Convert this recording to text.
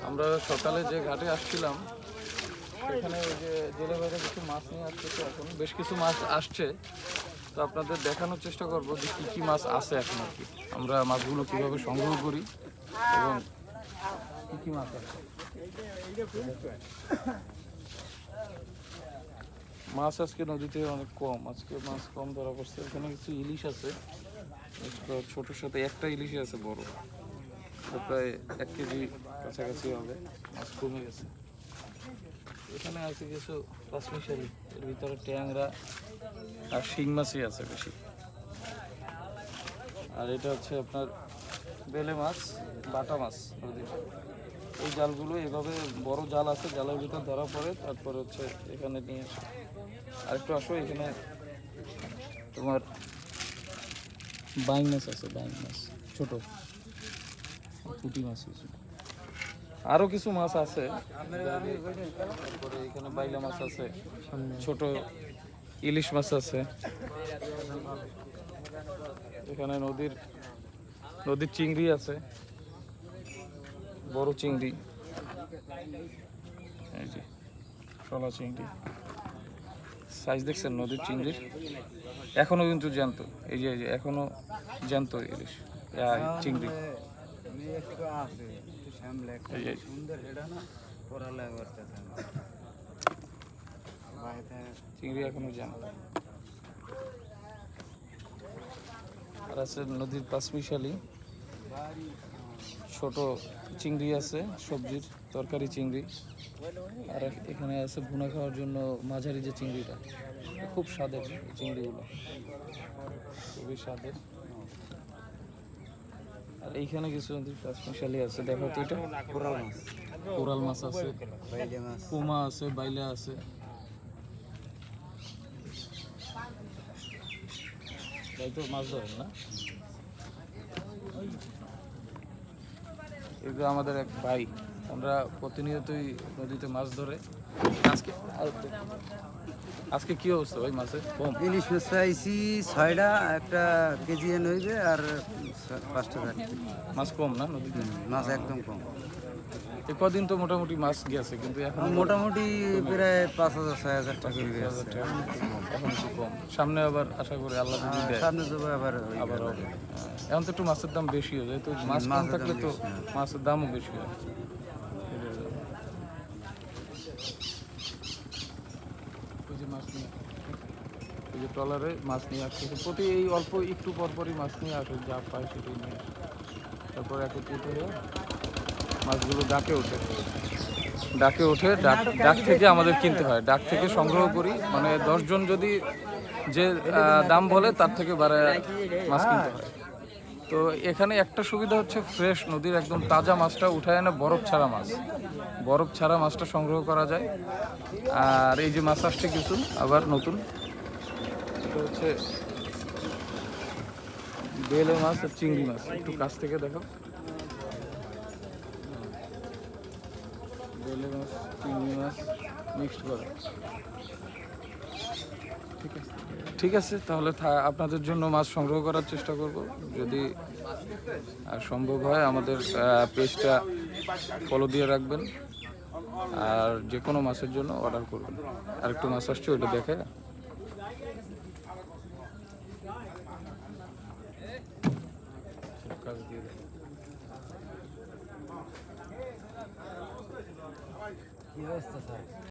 আমরা সকালে যে ঘাটে আসছিলাম সেখানে ওই যে জেলে ভাইরা কিছু মাছ নিয়ে আসতেছে, এখন বেশ কিছু মাছ আসছে। তো আপনাদের দেখানোর চেষ্টা করব যে কী কী মাছ আছে এখন আর কি, আমরা মাছগুলো কীভাবে সংগ্রহ করি এবং কী কী মাছ আছে। মাছ আজকে নদীতে অনেক কম, আজকে মাছ কম ধরা পড়ছে। এখানে কিছু ইলিশ আছে, ছোটোর সাথে একটা ইলিশই আছে বড়, প্রায় 1 কেজি কাছাকাছি হবে, মাছ কমে গেছে। এখানে আছে কিছু পাঁচমিশালি, এর ভিতরে ট্যাংরা আর শিং মাছই আছে বেশি। আর এটা হচ্ছে আপনার বেলে মাছ, বাটা মাছ নদীর। এই জালগুলো এভাবে বড় জাল আছে, জালের ভিতর ধরা পড়ে, তারপরে হচ্ছে এখানে নিয়ে আসে। আরেকটু আসো, এখানে তোমার বাইং মাছ আছে, বাইং মাছ ছোট, পুঁটি মাছ কিছু, আরো কিছু মাছ আছে। তারপরে এখানে বাইলা মাছ আছে, ছোট ইলিশ মাছ আছে। এখানে নদীর চিংড়ি আছে, বড় চিংড়ি, এই যে শলা চিংড়ি, সাইজ দেখছেন নদীর চিংড়ির, এখনো কিন্তু জ্যান্ত। এই যে এখনো জ্যান্ত ইলিশ চিংড়ি। চিংড়ি এখনো জ্যান্ত। আর আছে নদীর পাঁচমিশালি ছোট চিংড়ি আছে, সবজির তরকারি চিংড়ি। আর এখানে আছে ভুনা খাওয়ার জন্য মাঝারি যে চিংড়িটা, খুব স্বাদের এই চিংড়িগুলো, খুবই স্বাদের। আর এইখানে কিছু নদীর পাঁচমিশালি আছে, দেখো তো এটা কোরাল মাছ আছে, পোমা আছে, বাইলা আছে। তাই তো মাছ ধরেন না? এগুলো আমাদের এক ভাই, আমরা প্রতিনিয়তই নদীতে মাছ ধরে। আজকে কি অবস্থা ভাই মাছের? কম ইলিশ মাছ পাইছি 6টা, একটা কেজি হইবে আর 5টা মাছ কম না নদীতে? মাছ একদম কম। এই কদিন তো মোটামুটি মাছ গেছে, কিন্তু এখন মোটামুটি প্রায় 5,000-6,000 টাকা করে গেছে। এখন একটু কম, সামনে আবার আশা করি আল্লাহ যদি দেয় সামনে যাবো আবার হবে। এখন তো একটু মাছের দাম বেশি হয়, যেহেতু মাছ কম থাকলে তো মাছের দামও বেশি হয়। ওই যে মাছ নিয়ে, ওই যে ট্রলারে মাছ নিয়ে আসছে, প্রতি এই অল্প একটু পরপরই মাছ নিয়ে আসে, যা পায় সেটাই নিয়ে আসে। তারপর একত্রিত হয়ে মাছগুলো ডাকে ওঠে, ডাক থেকে আমাদের কিনতে হয়, ডাক থেকে সংগ্রহ করি। মানে 10 জন যদি যে দাম বলে তার থেকে বাড়ায় মাছ কিনতে হয়। তো এখানে একটা সুবিধা হচ্ছে, ফ্রেশ নদীর একদম তাজা মাছটা উঠায় এনে বরফ ছাড়া মাছটা সংগ্রহ করা যায়। আর এই যে মাছ আসছে কিছু আবার নতুন, এটা হচ্ছে বেলে মাছ আর চিংড়ি মাছ, একটু কাছ থেকে দেখো। বেলে মাছ, চিংড়ি মাছ মিক্সড করা। ঠিক আছে, তাহলে আপনাদের জন্য মাছ সংগ্রহ করার চেষ্টা করব। যদি সম্ভব হয় আমাদের পেজটা ফলো দিয়ে রাখবেন, আর যে কোনো মাছের জন্য অর্ডার করবেন। আর একটু মাছ আসছে, ওইটা দেখে কাজ দিয়ে দেয়। কি অবস্থা স্যার?